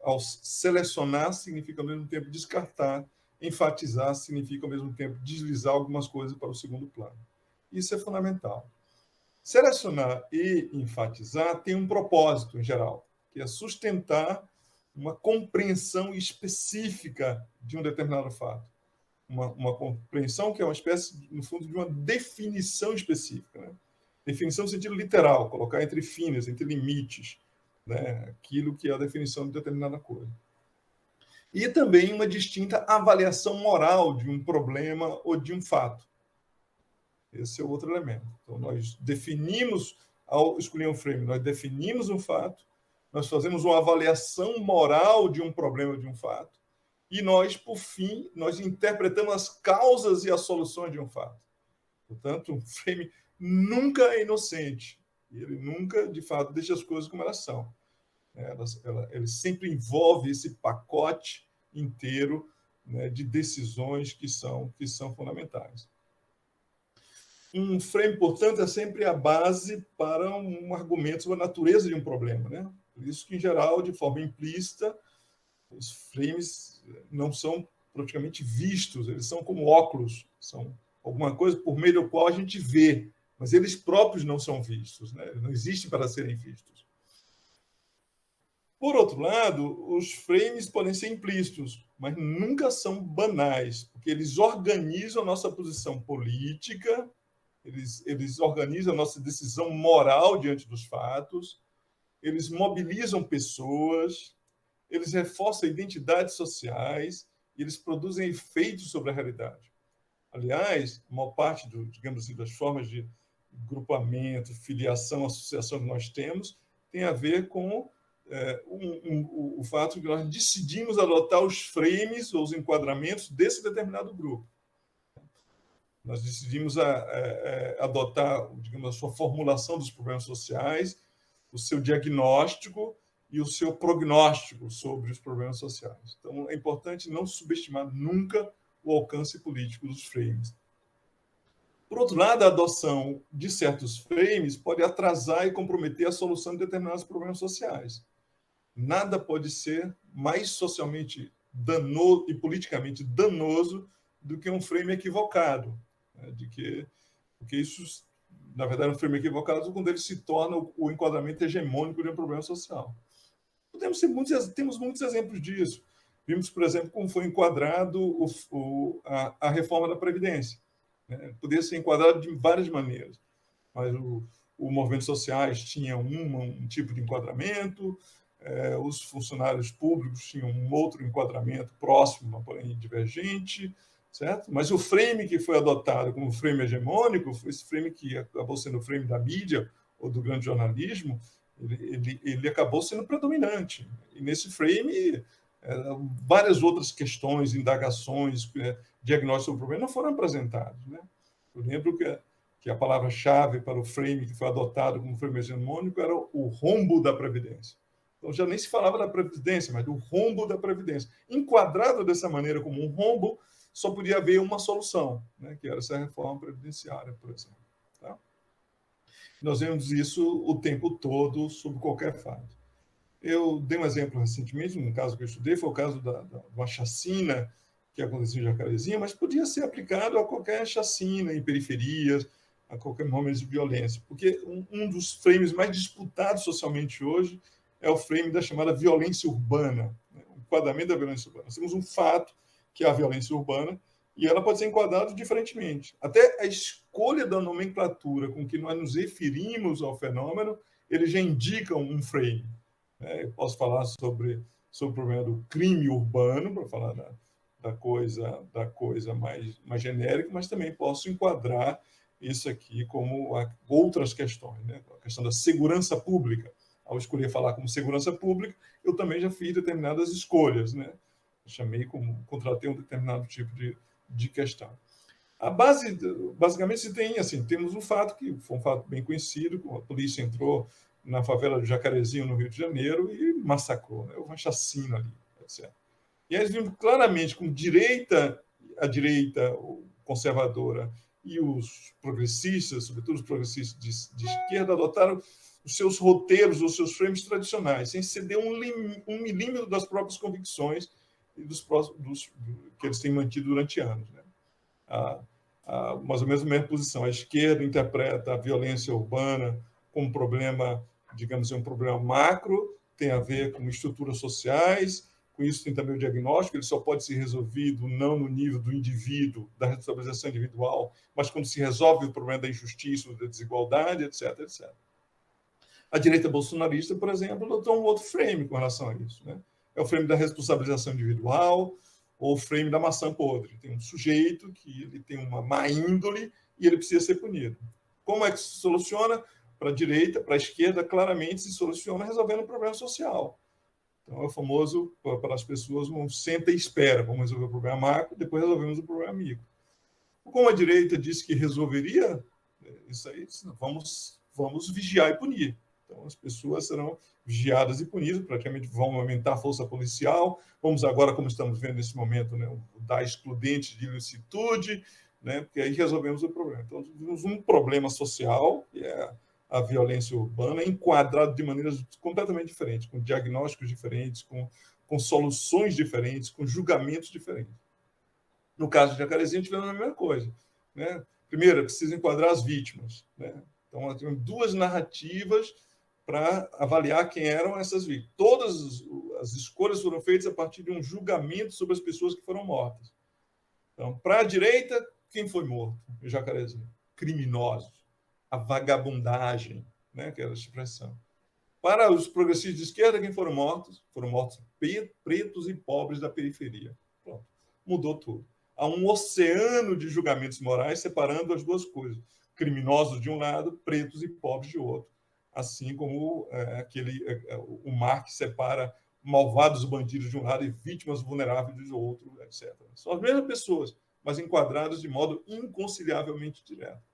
Ao selecionar significa, ao mesmo tempo, descartar. Enfatizar significa, ao mesmo tempo, deslizar algumas coisas para o segundo plano. Isso é fundamental. Selecionar e enfatizar tem um propósito, em geral, que é sustentar uma compreensão específica de um determinado fato. Uma compreensão que é uma espécie, no fundo, de uma definição específica. Né? Definição no sentido literal, colocar entre finas, entre limites, né? Aquilo que é a definição de determinada coisa. E também uma distinta avaliação moral de um problema ou de um fato. Esse é o outro elemento. Então, nós definimos, ao escolher um frame, nós definimos um fato, nós fazemos uma avaliação moral de um problema, de um fato, e nós, por fim, nós interpretamos as causas e as soluções de um fato. Portanto, um frame nunca é inocente. Ele nunca, de fato, deixa as coisas como elas são. Ele sempre envolve esse pacote inteiro, né, de decisões que são fundamentais. Um frame, portanto, é sempre a base para um argumento sobre a natureza de um problema. Né? Por isso que, em geral, de forma implícita, os frames não são praticamente vistos, eles são como óculos, são alguma coisa por meio do qual a gente vê, mas eles próprios não são vistos, né? Eles não existem para serem vistos. Por outro lado, os frames podem ser implícitos, mas nunca são banais, porque eles organizam a nossa posição política, eles organizam a nossa decisão moral diante dos fatos, eles mobilizam pessoas, eles reforçam identidades sociais e eles produzem efeitos sobre a realidade. Aliás, a maior parte digamos assim, das formas de grupamento, filiação, associação que nós temos tem a ver com o fato de que nós decidimos adotar os frames ou os enquadramentos desse determinado grupo. Nós decidimos adotar, digamos, a sua formulação dos problemas sociais, o seu diagnóstico e o seu prognóstico sobre os problemas sociais. Então, é importante não subestimar nunca o alcance político dos frames. Por outro lado, a adoção de certos frames pode atrasar e comprometer a solução de determinados problemas sociais. Nada pode ser mais socialmente danoso e politicamente danoso do que um frame equivocado, né? Porque isso, na verdade, é um frame equivocado quando ele se torna o enquadramento hegemônico de um problema social. Temos muitos exemplos disso. Vimos, por exemplo, como foi enquadrado a reforma da Previdência. Né? Poderia ser enquadrado de várias maneiras, mas os movimentos sociais tinham um tipo de enquadramento, os funcionários públicos tinham um outro enquadramento próximo, porém divergente, certo? Mas o frame que foi adotado como frame hegemônico foi esse frame que acabou sendo o frame da mídia ou do grande jornalismo, ele acabou sendo predominante. E nesse frame, várias outras questões, indagações, diagnósticos sobre o problema não foram apresentados, né? Eu lembro que a palavra-chave para o frame que foi adotado como frame hegemônico era o rombo da Previdência. Então, já nem se falava da Previdência, mas do rombo da Previdência. Enquadrado dessa maneira como um rombo, só podia haver uma solução, né? Que era essa reforma previdenciária, por exemplo. Tá? Nós vemos isso o tempo todo, sob qualquer fato. Eu dei um exemplo recentemente, um caso que eu estudei, foi o caso de uma chacina que aconteceu em Jacarezinho, mas podia ser aplicado a qualquer chacina em periferias, a qualquer momento de violência. Porque um dos frames mais disputados socialmente hoje é o frame da chamada violência urbana, né? O enquadramento da violência urbana. Nós temos um fato, que é a violência urbana, e ela pode ser enquadrada diferentemente. Até a escolha da nomenclatura com que nós nos referimos ao fenômeno, ele já indica um frame. Eu posso falar sobre o problema do crime urbano, para falar da coisa mais genérica, mas também posso enquadrar isso aqui como outras questões, né? A questão da segurança pública. Ao escolher falar como segurança pública, eu também já fiz determinadas escolhas, né? Contratei um determinado tipo de questão. Basicamente, temos um fato que foi um fato bem conhecido, a polícia entrou na favela do Jacarezinho, no Rio de Janeiro, e massacrou, né? Houve uma chacina ali, etc. E aí vimos claramente como a direita conservadora e os progressistas, sobretudo os progressistas de esquerda, adotaram os seus roteiros, os seus frames tradicionais, sem ceder um milímetro das próprias convicções e que eles têm mantido durante anos, né? Mais ou menos a mesma posição. A esquerda interpreta a violência urbana como um problema, digamos, um problema macro, tem a ver com estruturas sociais, com isso tem também o diagnóstico, ele só pode ser resolvido não no nível do indivíduo, da responsabilização individual, mas quando se resolve o problema da injustiça, da desigualdade, etc, etc. A direita bolsonarista, por exemplo, adotou um outro frame com relação a isso, né? É o frame da responsabilização individual ou o frame da maçã podre. Tem um sujeito que ele tem uma má índole e ele precisa ser punido. Como é que se soluciona? Para a direita, para a esquerda, claramente se soluciona resolvendo um problema social. Então, é o famoso, para as pessoas, um senta e espera. Vamos resolver o problema macro, depois resolvemos o problema micro. Como a direita disse que resolveria, isso aí, vamos vigiar e punir. Então, as pessoas serão vigiadas e punidas, praticamente vão aumentar a força policial. Vamos agora, como estamos vendo nesse momento, né, dar excludentes de ilicitude, né, porque aí resolvemos o problema. Então, temos um problema social, que é a violência urbana, enquadrado de maneiras completamente diferentes, com diagnósticos diferentes, com soluções diferentes, com julgamentos diferentes. No caso de Jacarezinho, tivemos a mesma coisa, né? Primeiro, é preciso enquadrar as vítimas, né? Então, nós tivemos duas narrativas para avaliar quem eram essas vítimas. Todas as escolhas foram feitas a partir de um julgamento sobre as pessoas que foram mortas. Então, para a direita, quem foi morto em Jacarezinho? Criminosos. A vagabundagem, né, que era a expressão. Para os progressistas de esquerda, quem foram mortos? Foram mortos pretos e pobres da periferia. Pronto. Mudou tudo. Há um oceano de julgamentos morais separando as duas coisas. Criminosos de um lado, pretos e pobres de outro. Assim como o mar que separa malvados bandidos de um lado e vítimas vulneráveis do outro, etc. São as mesmas pessoas, mas enquadradas de modo inconciliavelmente direto.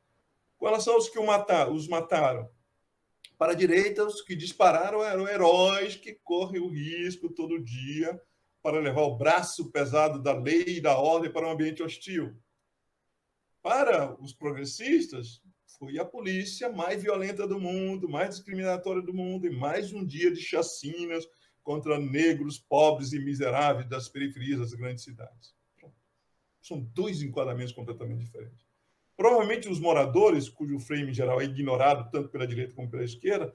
Com relação aos que os mataram, para a direita, os que dispararam eram heróis que correm o risco todo dia para levar o braço pesado da lei e da ordem para um ambiente hostil. Para os progressistas, foi a polícia mais violenta do mundo, mais discriminatória do mundo, e mais um dia de chacinas contra negros, pobres e miseráveis das periferias das grandes cidades. São dois enquadramentos completamente diferentes. Provavelmente os moradores, cujo frame em geral é ignorado tanto pela direita como pela esquerda,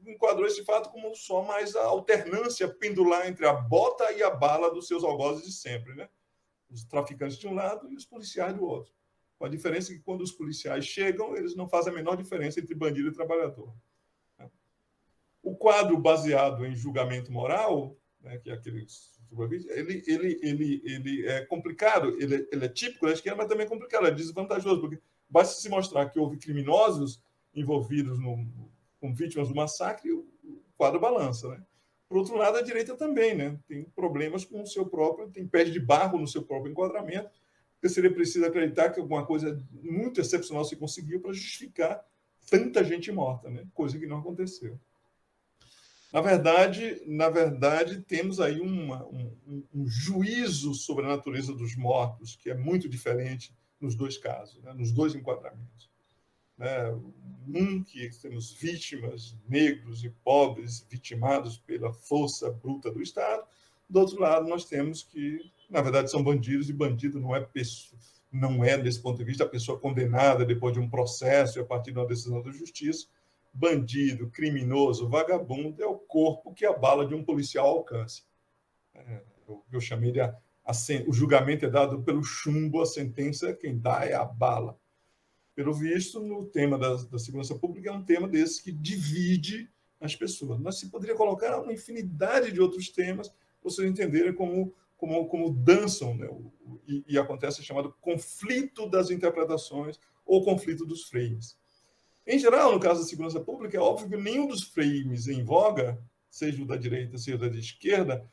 enquadrou esse fato como só mais a alternância pendular entre a bota e a bala dos seus algozes de sempre, né? Os traficantes de um lado e os policiais do outro. Com a diferença que quando os policiais chegam, eles não fazem a menor diferença entre bandido e trabalhador. O quadro baseado em julgamento moral, né, que é aquele, ele é complicado, ele é típico da esquerda, mas também é complicado, é desvantajoso, porque basta se mostrar que houve criminosos envolvidos com vítimas do massacre, o quadro balança, né? Por outro lado, a direita também, né? Tem problemas com o seu próprio, tem pés de barro no seu próprio enquadramento, porque seria preciso acreditar que alguma coisa muito excepcional se conseguiu para justificar tanta gente morta, né? Coisa que não aconteceu. Na verdade, temos aí um juízo sobre a natureza dos mortos, que é muito diferente nos dois casos, né? Nos dois enquadramentos. Um que temos vítimas, negros e pobres, vitimados pela força bruta do Estado. Do outro lado, nós temos que, na verdade, são bandidos, e bandido não é, desse ponto de vista, a pessoa condenada depois de um processo e a partir de uma decisão da justiça. Bandido, criminoso, vagabundo é o corpo que a bala de um policial alcança. Eu chamei de o julgamento é dado pelo chumbo, a sentença quem dá é a bala. Pelo visto, no tema da segurança pública, é um tema desse que divide as pessoas. Mas se poderia colocar uma infinidade de outros temas para vocês entenderem como dançam, né? E acontece o chamado conflito das interpretações ou conflito dos frames. Em geral, no caso da segurança pública, é óbvio que nenhum dos frames em voga, seja o da direita, seja o da esquerda,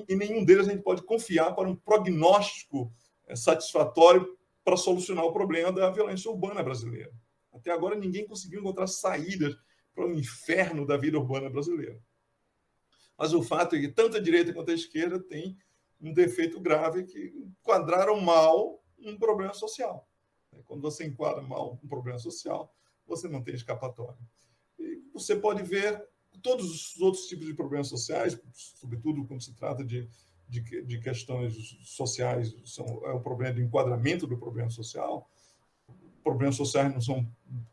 em nenhum deles a gente pode confiar para um prognóstico satisfatório para solucionar o problema da violência urbana brasileira. Até agora, ninguém conseguiu encontrar saídas para o inferno da vida urbana brasileira. Mas o fato é que tanto a direita quanto a esquerda têm um defeito grave, que enquadraram mal um problema social. Quando você enquadra mal um problema social, você não tem escapatória. E você pode ver todos os outros tipos de problemas sociais, sobretudo quando se trata de questões sociais, é o problema do enquadramento do problema social. Problemas sociais não são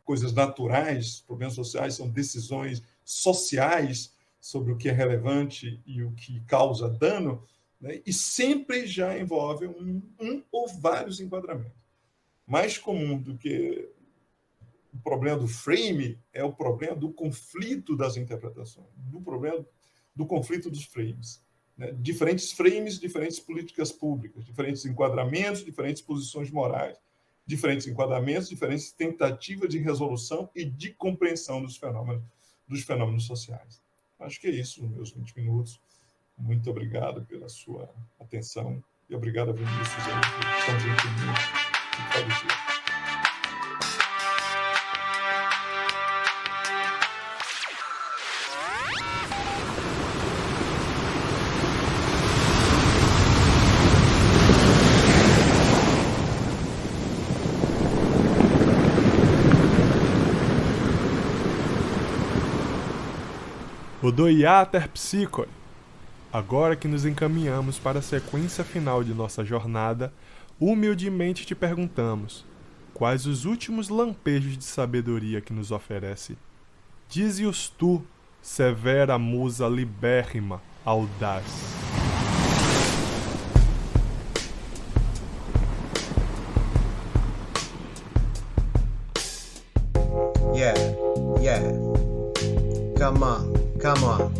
coisas naturais, problemas sociais são decisões sociais sobre o que é relevante e o que causa dano, né? E sempre já envolve um ou vários enquadramentos. Mais comum do que o problema do frame é o problema do conflito das interpretações, do problema do conflito dos frames. Né? Diferentes frames, diferentes políticas públicas, diferentes enquadramentos, diferentes posições morais, diferentes enquadramentos, diferentes tentativas de resolução e de compreensão dos fenômenos sociais. Acho que é isso, nos meus 20 minutos. Muito obrigado pela sua atenção e obrigado a Vinícius por tão gentilmente. Odoiá Terpsícore. Agora que nos encaminhamos para a sequência final de nossa jornada, humildemente te perguntamos, quais os últimos lampejos de sabedoria que nos oferece? Dize-os tu, severa musa libérrima, audaz. Yeah. Come on.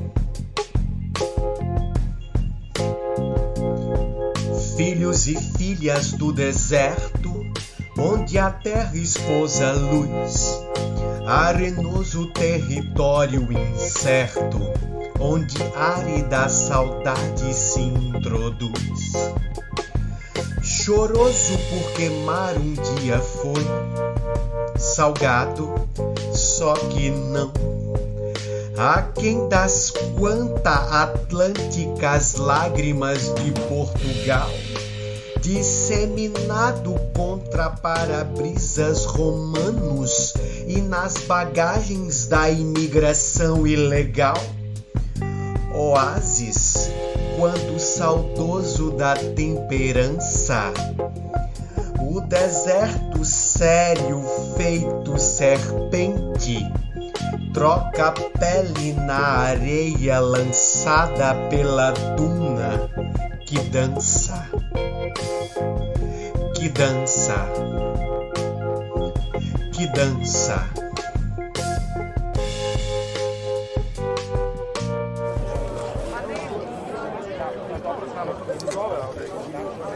Filhos e filhas do deserto, onde a terra expôs a luz, arenoso território incerto, onde árida saudade se introduz. Choroso por queimar um dia foi, salgado, só que não. Aquém das atlânticas lágrimas de Portugal, disseminado contra para-brisas romanos e nas bagagens da imigração ilegal. Oásis, quando saudoso da temperança, o deserto sério feito serpente troca pele na areia lançada pela duna que dança, que dança, que dança.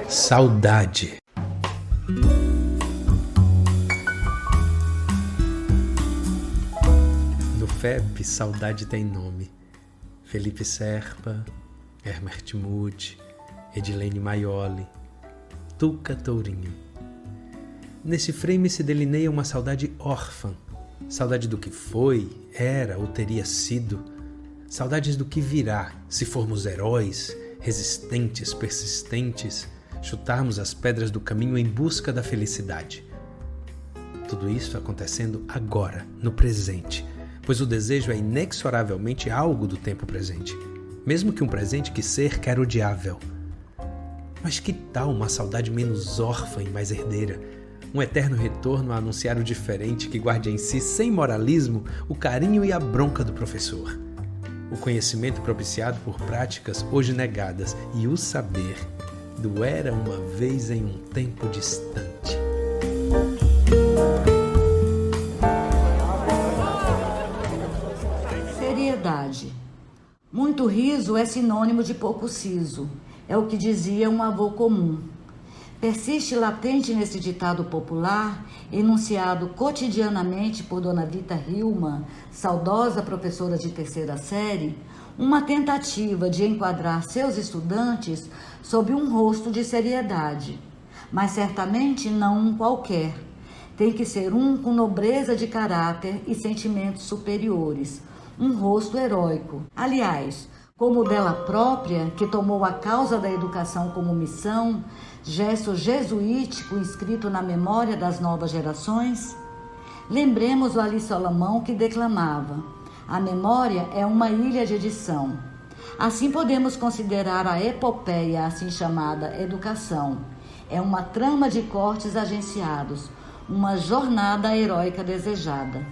Saudade. No FEP, saudade tem nome. Felipe Serpa, Herbert Muth, Edilene Maioli, Tuca Tourinho. Nesse frame se delineia uma saudade órfã, saudade do que foi, era ou teria sido, saudades do que virá, se formos heróis, resistentes, persistentes, chutarmos as pedras do caminho em busca da felicidade. Tudo isso acontecendo agora, no presente, pois o desejo é inexoravelmente algo do tempo presente, mesmo que um presente que ser quer odiável. Mas que tal uma saudade menos órfã e mais herdeira? Um eterno retorno a anunciar o diferente que guarde em si, sem moralismo, o carinho e a bronca do professor. O conhecimento propiciado por práticas hoje negadas e o saber do era uma vez em um tempo distante. Seriedade. Muito riso é sinônimo de pouco siso, é o que dizia um avô comum. Persiste latente nesse ditado popular, enunciado cotidianamente por Dona Vita Hilma, saudosa professora de terceira série, uma tentativa de enquadrar seus estudantes sob um rosto de seriedade. Mas certamente não um qualquer. Tem que ser um com nobreza de caráter e sentimentos superiores. Um rosto heróico. Aliás, como o dela própria, que tomou a causa da educação como missão, gesto jesuítico inscrito na memória das novas gerações? Lembremos o Ali Solomão que declamava: a memória é uma ilha de edição. Assim podemos considerar a epopeia assim chamada educação. É uma trama de cortes agenciados, uma jornada heróica desejada.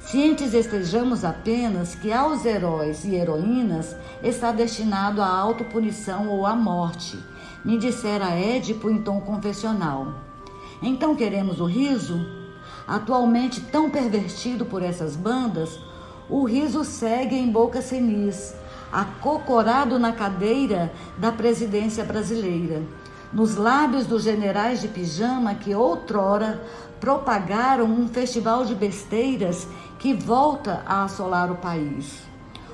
Cientes estejamos apenas que aos heróis e heroínas está destinado a autopunição ou à morte, me dissera Édipo em tom confessional. Então queremos o riso? Atualmente tão pervertido por essas bandas, o riso segue em boca senis, acocorado na cadeira da presidência brasileira, nos lábios dos generais de pijama que outrora propagaram um festival de besteiras que volta a assolar o país.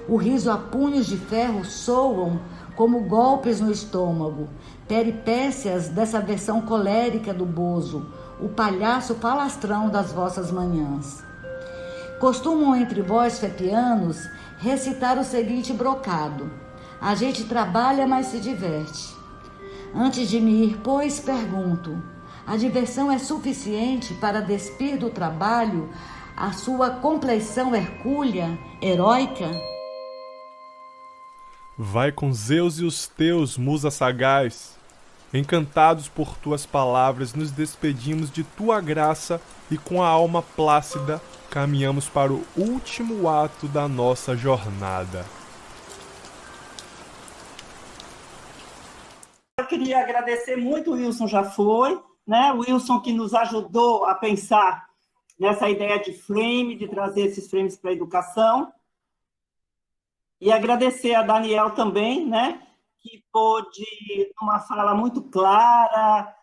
O riso a punhos de ferro soam como golpes no estômago, peripécias dessa versão colérica do Bozo, o palhaço falastrão das vossas manhãs. Costumam entre vós fepianos recitar o seguinte brocado: a gente trabalha, mas se diverte. Antes de me ir, pois, pergunto: a diversão é suficiente para despir do trabalho a sua compleição hercúlea, heróica? Vai com Zeus e os teus, musa sagaz. Encantados por tuas palavras, nos despedimos de tua graça e com a alma plácida caminhamos para o último ato da nossa jornada. Eu queria agradecer muito, o Wilson já foi, né? O Wilson que nos ajudou a pensar nessa ideia de frame, de trazer esses frames para a educação. E agradecer a Daniel também, né? Que pôde, numa fala muito clara,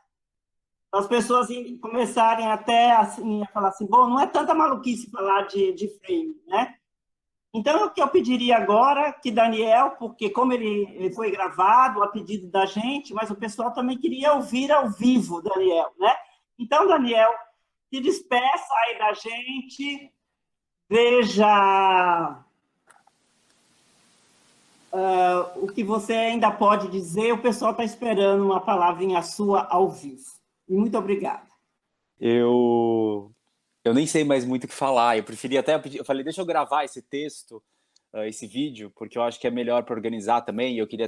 as pessoas começarem até assim, a falar assim, bom, não é tanta maluquice falar de frame, né? Então, o que eu pediria agora, que Daniel, porque como ele foi gravado a pedido da gente, mas o pessoal também queria ouvir ao vivo, Daniel, né? Então, Daniel, se despeça aí da gente, veja o que você ainda pode dizer. O pessoal está esperando uma palavrinha sua ao vivo. E muito obrigada. Eu nem sei mais muito o que falar. Eu preferi até... Eu falei, deixa eu gravar esse texto, esse vídeo, porque eu acho que é melhor para organizar também. E eu queria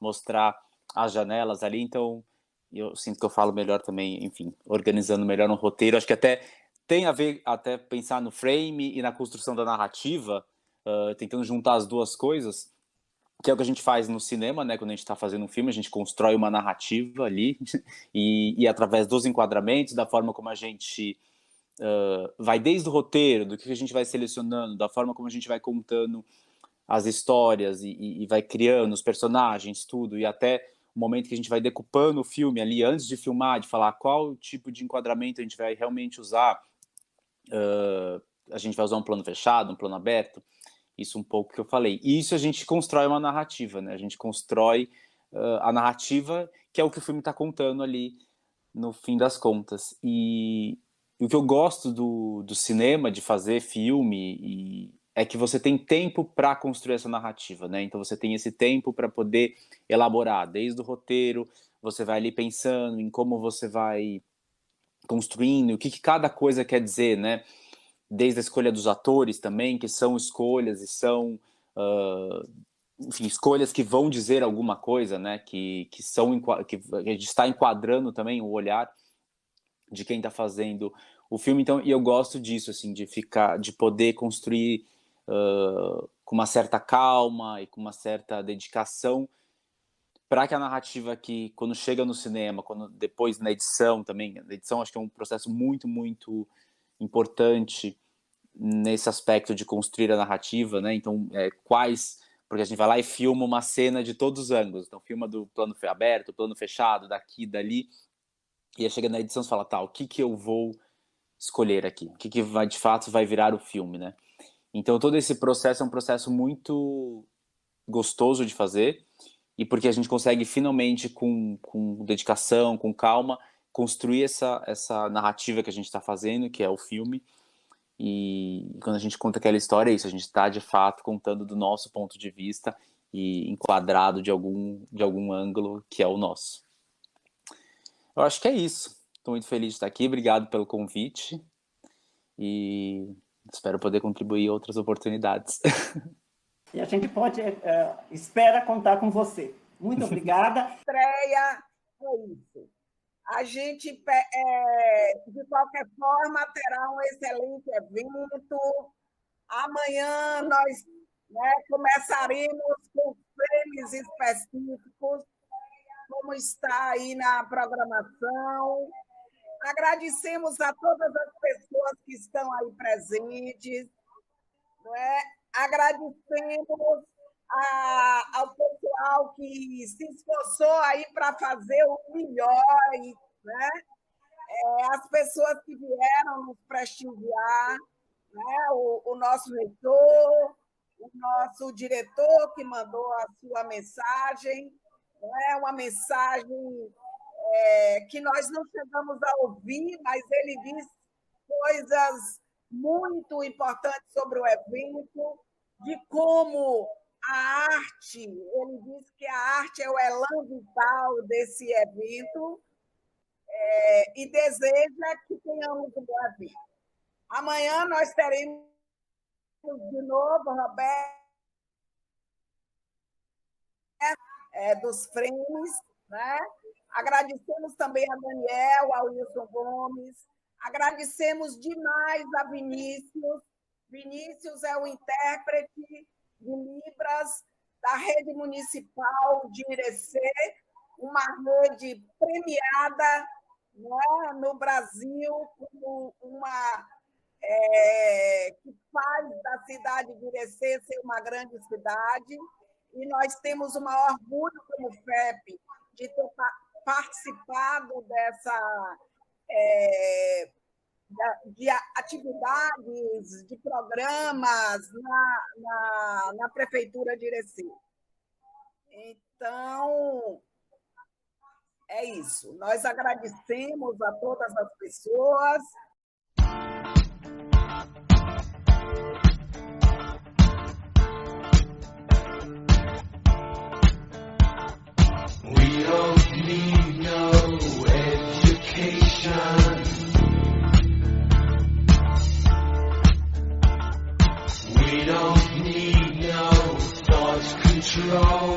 mostrar as janelas ali, então eu sinto que eu falo melhor também, enfim, organizando melhor um roteiro. Acho que até tem a ver, até pensar no frame e na construção da narrativa, tentando juntar as duas coisas, que é o que a gente faz no cinema, né? Quando a gente está fazendo um filme, a gente constrói uma narrativa ali, e através dos enquadramentos, da forma como a gente vai desde o roteiro, do que a gente vai selecionando, da forma como a gente vai contando as histórias e vai criando os personagens, tudo, e até o momento que a gente vai decupando o filme ali, antes de filmar, de falar qual tipo de enquadramento a gente vai realmente usar. A gente vai usar um plano fechado, um plano aberto, isso um pouco que eu falei. E isso a gente constrói uma narrativa, né? A gente constrói a narrativa, que é o que o filme está contando ali, no fim das contas. E o que eu gosto do cinema, de fazer filme, é que você tem tempo para construir essa narrativa, né? Então você tem esse tempo para poder elaborar, desde o roteiro, você vai ali pensando em como você vai construindo, o que cada coisa quer dizer, né? Desde a escolha dos atores também, que são escolhas e são, enfim, escolhas que vão dizer alguma coisa, né? Que a gente está enquadrando também o olhar de quem está fazendo o filme. Então, e eu gosto disso, assim, de poder construir com uma certa calma e com uma certa dedicação, para que a narrativa, que quando chega no cinema, depois na edição também, a edição acho que é um processo muito, muito importante nesse aspecto de construir a narrativa, né? Então, porque a gente vai lá e filma uma cena de todos os ângulos, então filma do plano aberto, plano fechado, daqui, dali, e aí chega na edição e fala, tá, o que eu vou escolher aqui? O que de fato vai virar o filme, né? Então todo esse processo é um processo muito gostoso de fazer, e porque a gente consegue finalmente, com dedicação, com calma, construir essa narrativa que a gente está fazendo, que é o filme. E quando a gente conta aquela história, é isso, a gente está de fato contando do nosso ponto de vista e enquadrado de algum ângulo que é o nosso. Eu acho que é isso. Estou muito feliz de estar aqui, obrigado pelo convite e espero poder contribuir em outras oportunidades. E a gente espera contar com você. Muito obrigada. Estreia, é isso. A gente, de qualquer forma, terá um excelente evento. Amanhã nós começaremos com frames específicos, como está aí na programação. Agradecemos a todas as pessoas que estão aí presentes, não é? Agradecemos ao pessoal que se esforçou aí para fazer o melhor, né? As pessoas que vieram nos prestigiar, né? O nosso reitor, o nosso diretor que mandou a sua mensagem, né? Uma mensagem que nós não chegamos a ouvir, mas ele disse coisas muito importantes sobre o evento, de como a arte, ele disse que a arte é o elan vital desse evento, e deseja que tenhamos um bom evento. Amanhã nós teremos de novo, Roberto, dos frames, né? Agradecemos também a Daniel, ao Wilson Gomes, agradecemos demais a Vinícius. Vinícius é o intérprete de Libras da Rede Municipal de Irecê, uma rede premiada, né, no Brasil, como uma que faz da cidade de Irecê ser uma grande cidade, e nós temos o maior orgulho como FEP de ter participado de atividades, de programas na Prefeitura de Irecê. Então, é isso. Nós agradecemos a todas as pessoas. We don't need no education. We don't need no thought control.